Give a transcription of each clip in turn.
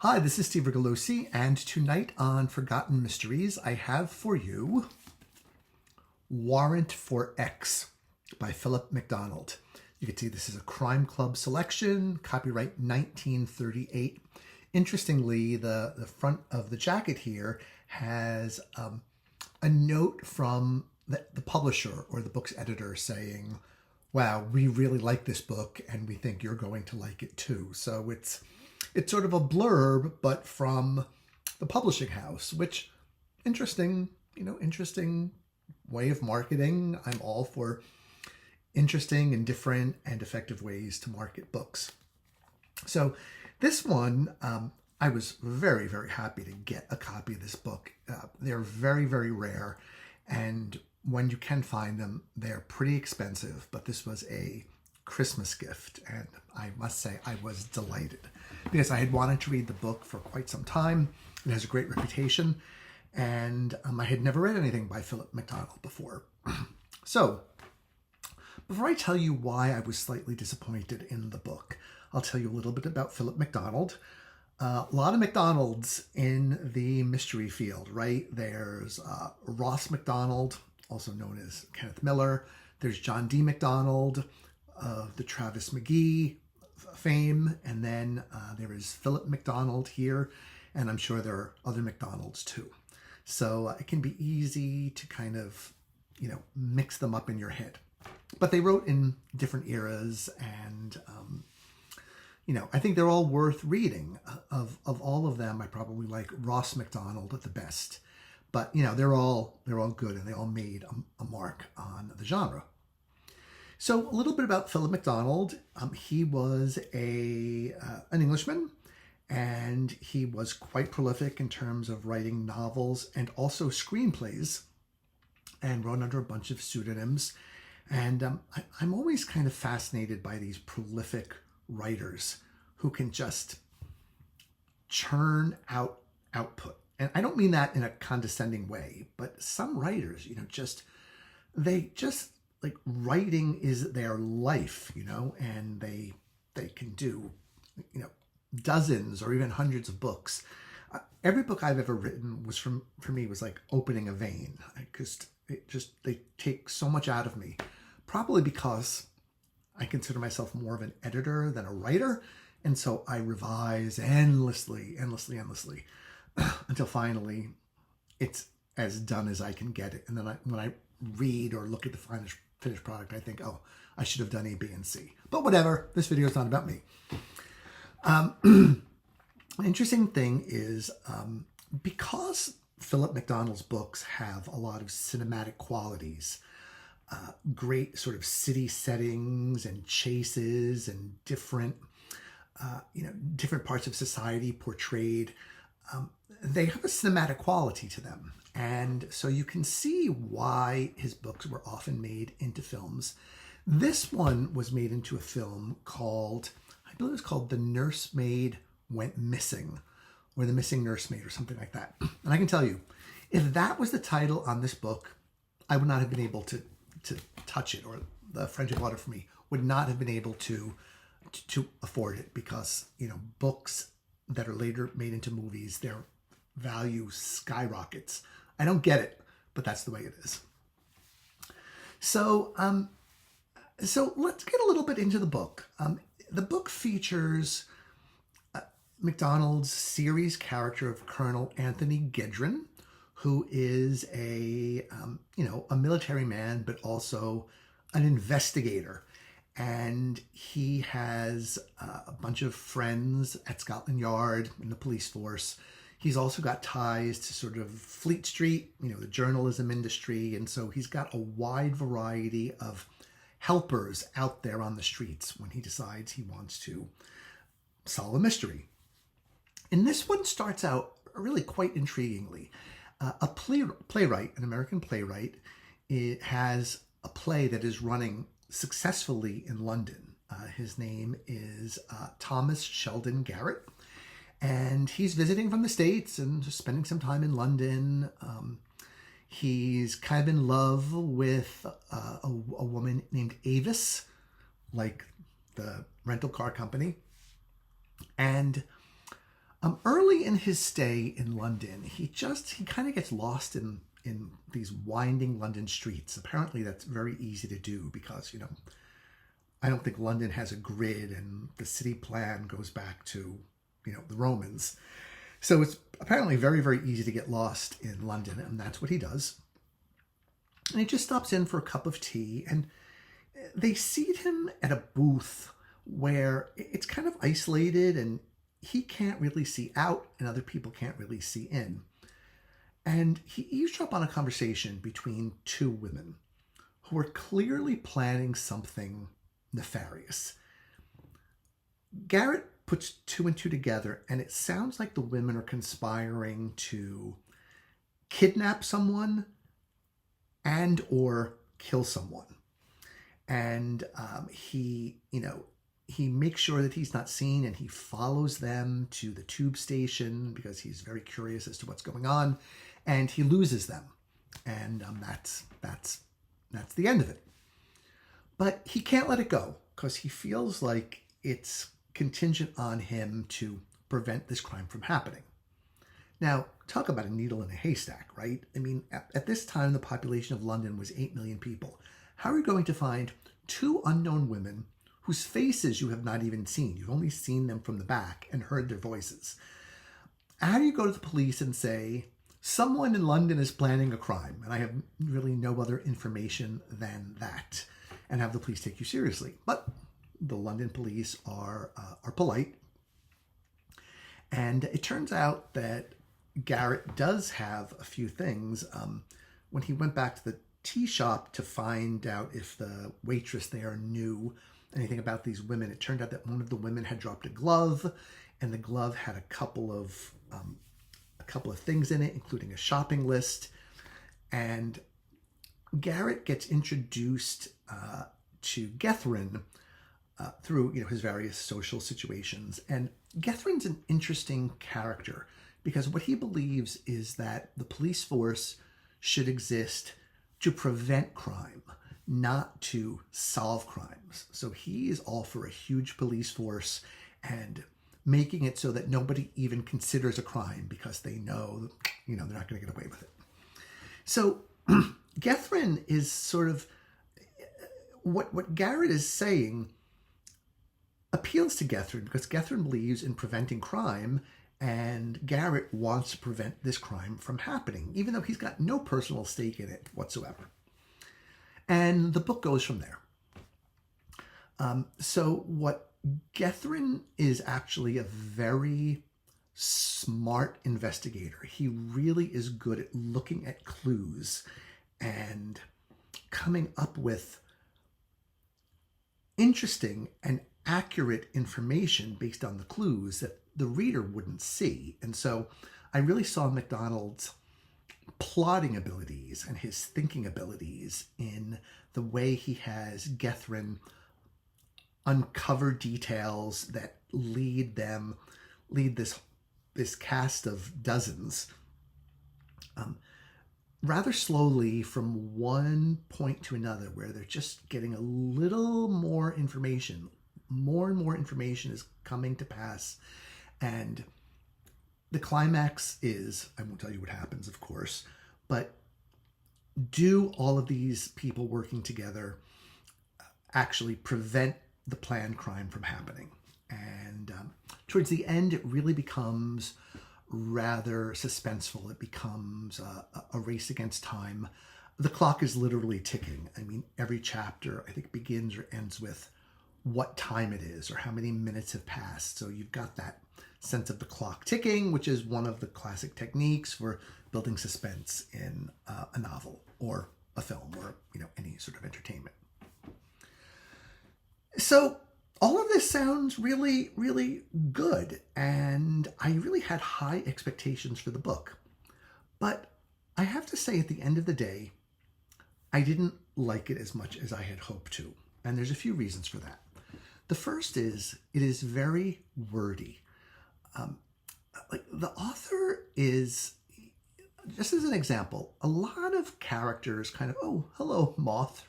Hi, this is Steve Rigolosi, and tonight on Forgotten Mysteries, I have for you Warrant for X by Philip MacDonald. You can see this is a Crime Club selection, copyright 1938. Interestingly, the front of the jacket here has a note from the publisher or the book's editor saying, wow, we really like this book and we think you're going to like it too. So it's sort of a blurb, but from the publishing house, which interesting way of marketing. I'm all for interesting and different and effective ways to market books. So this one, I was very, very happy to get a copy of this book. They're very, very rare. And when you can find them, they're pretty expensive, but this was a Christmas gift. And I must say I was delighted because I had wanted to read the book for quite some time. It has a great reputation. And I had never read anything by Philip MacDonald before. So before I tell you why I was slightly disappointed in the book, I'll tell you a little bit about Philip MacDonald. A lot of MacDonalds in the mystery field, right? There's Ross MacDonald, also known as Kenneth Miller. There's John D. MacDonald of the Travis McGee fame. And then there is Philip MacDonald here. And I'm sure there are other MacDonalds too. So it can be easy to kind of, mix them up in your head. But they wrote in different eras, and I think they're all worth reading. Of all of them, I probably like Ross MacDonald at the best. But they're all good, and they all made a mark on the genre. So a little bit about Philip MacDonald. He was an Englishman, and he was quite prolific in terms of writing novels and also screenplays, and wrote under a bunch of pseudonyms. And I'm always kind of fascinated by these prolific writers who can just churn out output. And I don't mean that in a condescending way, but some writers, they just like writing is their life, and they can do, dozens or even hundreds of books. Every book I've ever written was for me was like opening a vein, because they take so much out of me. Probably because I consider myself more of an editor than a writer. And so I revise endlessly, until finally it's as done as I can get it. And then when I read or look at the finished product, I think, oh, I should have done A, B, and C. But whatever, this video is not about me. Interesting thing is, because Philip MacDonald's books have a lot of cinematic qualities, great sort of city settings and chases and different parts of society portrayed. They have a cinematic quality to them. And so you can see why his books were often made into films. This one was made into a film called, I believe it was called The Nursemaid Went Missing, or The Missing Nursemaid, or something like that. And I can tell you, if that was the title on this book, I would not have been able to touch it, or the Friends Who Bought It For Me would not have been able to afford it, because books that are later made into movies, their value skyrockets. I don't get it, but that's the way it is. So let's get a little bit into the book. The book features MacDonald's series character of Colonel Anthony Gethryn, who is a military man, but also an investigator. And he has a bunch of friends at Scotland Yard in the police force. He's also got ties to sort of Fleet Street, the journalism industry. And so he's got a wide variety of helpers out there on the streets when he decides he wants to solve a mystery. And this one starts out really quite intriguingly. A playwright, an American playwright, it has a play that is running successfully in London. His name is Thomas Sheldon Garrett, and he's visiting from the States and just spending some time in London. He's kind of in love with a woman named Avis, like the rental car company. And Early in his stay in London, he kind of gets lost in these winding London streets. Apparently that's very easy to do because, I don't think London has a grid and the city plan goes back to, the Romans. So it's apparently very, very easy to get lost in London, and that's what he does. And he just stops in for a cup of tea, and they seat him at a booth where it's kind of isolated and he can't really see out and other people can't really see in. And he eavesdrops on a conversation between two women who are clearly planning something nefarious. Garrett puts two and two together, and it sounds like the women are conspiring to kidnap someone and or kill someone. And he makes sure that he's not seen, and he follows them to the tube station because he's very curious as to what's going on, and he loses them. And that's the end of it. But he can't let it go because he feels like it's contingent on him to prevent this crime from happening. Now, talk about a needle in a haystack, right? I mean, at this time, the population of London was 8 million people. How are you going to find two unknown women whose faces you have not even seen? You've only seen them from the back and heard their voices. How do you go to the police and say, someone in London is planning a crime, and I have really no other information than that, and have the police take you seriously? But the London police are polite. And it turns out that Garrett does have a few things. When he went back to the tea shop to find out if the waitress there knew anything about these women, it turned out that one of the women had dropped a glove, and the glove had a couple of things in it, including a shopping list. And Garrett gets introduced to Gethryn through his various social situations. And Gethryn's an interesting character because what he believes is that the police force should exist to prevent crime, not to solve crimes. So he is all for a huge police force and making it so that nobody even considers a crime because they know, they're not going to get away with it. So Gethryn is sort of what Garrett is saying appeals to Gethryn because Gethryn believes in preventing crime, and Garrett wants to prevent this crime from happening, even though he's got no personal stake in it whatsoever. And the book goes from there. So what Gethryn is actually a very smart investigator. He really is good at looking at clues and coming up with interesting and accurate information based on the clues that the reader wouldn't see. And so I really saw MacDonald's plotting abilities and his thinking abilities in the way he has Gethryn uncover details that lead this cast of dozens rather slowly from one point to another, where they're just getting a little more information. More and more information is coming to pass. And the climax is, I won't tell you what happens, of course, but do all of these people working together actually prevent the planned crime from happening? And towards the end, it really becomes rather suspenseful. It becomes a race against time. The clock is literally ticking. I mean, every chapter, I think, begins or ends with what time it is or how many minutes have passed. So you've got that sense of the clock ticking, which is one of the classic techniques for building suspense in a novel or a film or any sort of entertainment. So all of this sounds really, really good, and I really had high expectations for the book. But I have to say, at the end of the day, I didn't like it as much as I had hoped to, and there's a few reasons for that. The first is it is very wordy. The author is, just as an example, a lot of characters kind of, oh, hello, moth,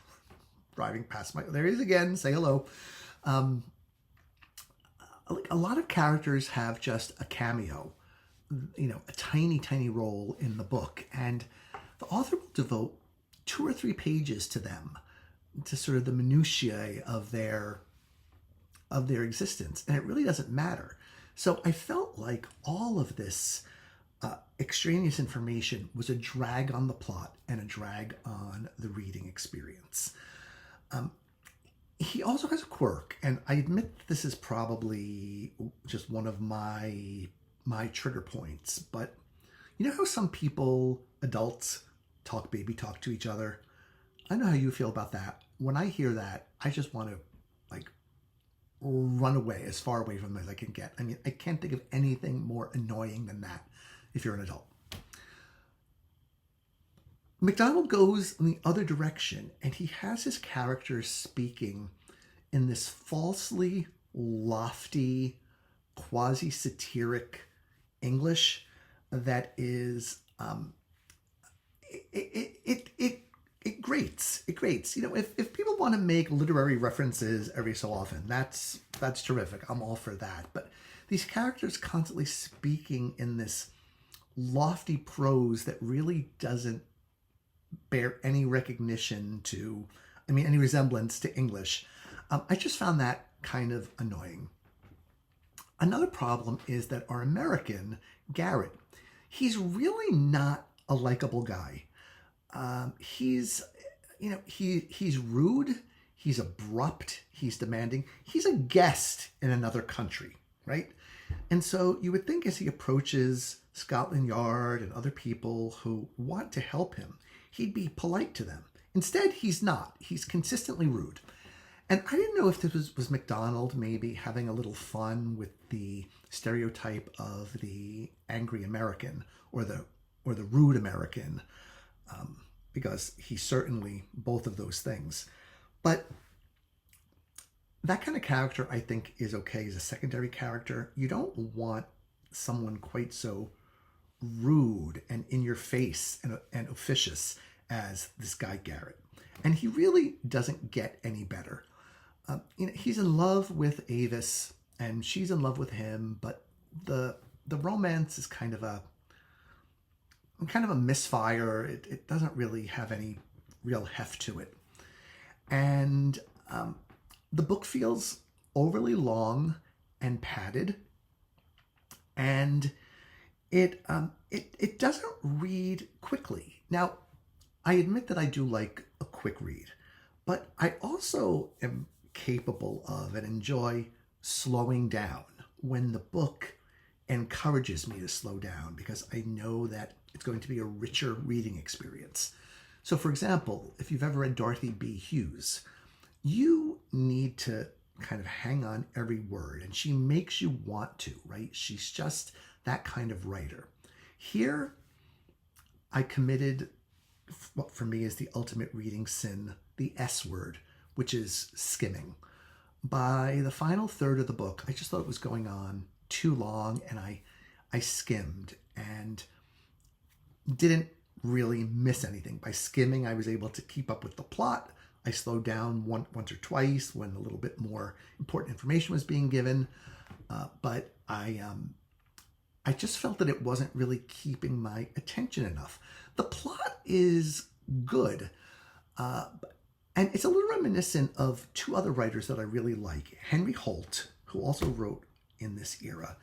driving past there he is again, say hello. like a lot of characters have just a cameo, a tiny, tiny role in the book. And the author will devote 2 or 3 pages to them, to sort of the minutiae of their existence. And it really doesn't matter. So I felt like all of this extraneous information was a drag on the plot and a drag on the reading experience. He also has a quirk, and I admit this is probably just one of my trigger points, but you know how some people, adults, talk baby talk to each other? I know how you feel about that. When I hear that, I just want to run away as far away from them as I can get. I mean, I can't think of anything more annoying than that if you're an adult. MacDonald goes in the other direction, and he has his characters speaking in this falsely lofty, quasi-satiric English that is it grates. It grates. If people want to make literary references every so often, that's terrific. I'm all for that. But these characters constantly speaking in this lofty prose that really doesn't bear any recognition to, any resemblance to English. I just found that kind of annoying. Another problem is that our American, Garrett, he's really not a likable guy. He's rude, he's abrupt, he's demanding. He's a guest in another country, right? And so you would think as he approaches Scotland Yard and other people who want to help him, he'd be polite to them. Instead, he's not. He's consistently rude. And I didn't know if this was MacDonald maybe having a little fun with the stereotype of the angry American or the rude American, because he's certainly both of those things. But that kind of character, I think, is okay as a secondary character. You don't want someone quite so rude and in your face and officious as this guy Garrett. And he really doesn't get any better. He's in love with Avis and she's in love with him, but the romance is kind of a misfire. It doesn't really have any real heft to it. And the book feels overly long and padded, and it doesn't read quickly. Now, I admit that I do like a quick read, but I also am capable of and enjoy slowing down when the book encourages me to slow down, because I know that it's going to be a richer reading experience. So, for example, if you've ever read Dorothy B. Hughes, you need to kind of hang on every word, and she makes you want to, right? She's just that kind of writer. Here, I committed what for me is the ultimate reading sin, the S word, which is skimming. By the final third of the book, I just thought it was going on too long, and I skimmed and didn't really miss anything. By skimming, I was able to keep up with the plot. I slowed down once or twice when a little bit more important information was being given, but I just felt that it wasn't really keeping my attention enough. The plot is good, and it's a little reminiscent of 2 other writers that I really like. Henry Holt, who also wrote in this era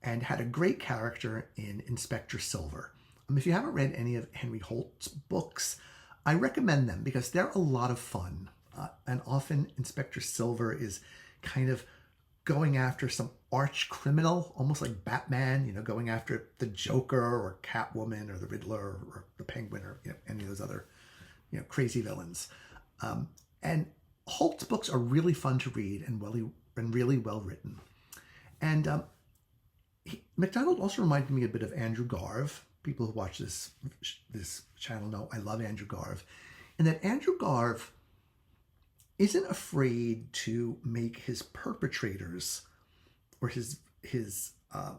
and had a great character in Inspector Silver. If you haven't read any of Henry Holt's books, I recommend them because they're a lot of fun. And often Inspector Silver is kind of going after some arch criminal, almost like Batman, going after the Joker or Catwoman or the Riddler or the Penguin or any of those other crazy villains. And Holt's books are really fun to read and really well written. And MacDonald also reminded me a bit of Andrew Garve. People who watch this channel know I love Andrew Garve, and that Andrew Garve isn't afraid to make his perpetrators or his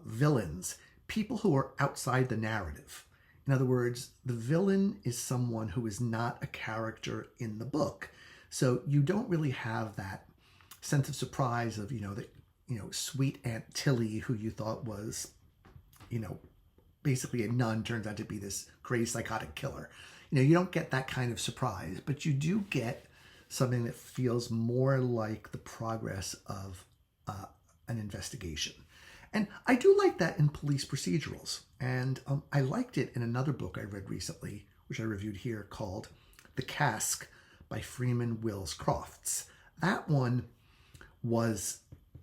villains people who are outside the narrative. In other words, the villain is someone who is not a character in the book, so you don't really have that sense of surprise of that sweet Aunt Tilly, who you thought was, basically a nun, turns out to be this crazy psychotic killer. You don't get that kind of surprise, but you do get something that feels more like the progress of an investigation. And I do like that in police procedurals. And I liked it in another book I read recently, which I reviewed here, called The Cask by Freeman Wills Crofts. That one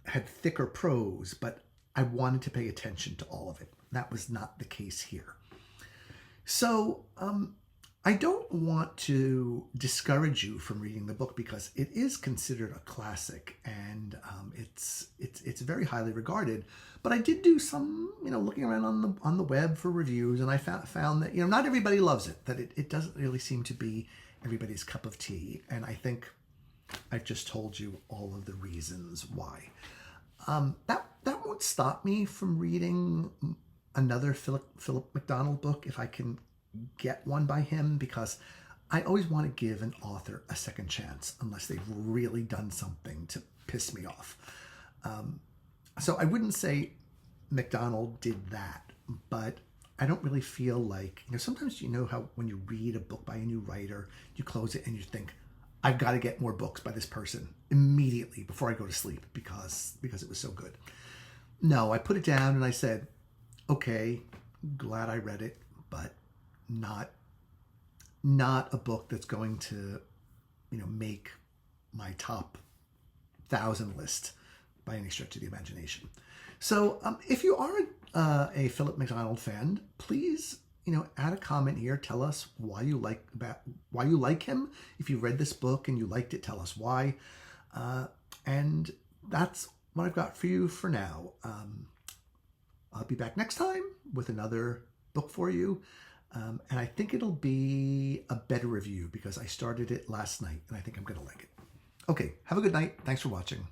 had thicker prose, but I wanted to pay attention to all of it. That was not the case here. So I don't want to discourage you from reading the book because it is considered a classic and it's very highly regarded. But I did do some looking around on the web for reviews, and I found that not everybody loves it. That it doesn't really seem to be everybody's cup of tea. And I think I've just told you all of the reasons why. That won't stop me from reading another Philip MacDonald book if I can get one by him, because I always want to give an author a second chance unless they've really done something to piss me off. So I wouldn't say MacDonald did that, but I don't really feel like, sometimes how when you read a book by a new writer, you close it and you think, I've got to get more books by this person immediately before I go to sleep because it was so good. No, I put it down and I said, okay, glad I read it, but not a book that's going to, make my top 1,000 list by any stretch of the imagination. So if you are a Philip MacDonald fan, please, add a comment here. Tell us why you like him. If you read this book and you liked it, tell us why. And that's what I've got for you for now. I'll be back next time with another book for you. And I think it'll be a better review because I started it last night and I think I'm going to like it. Okay, have a good night. Thanks for watching.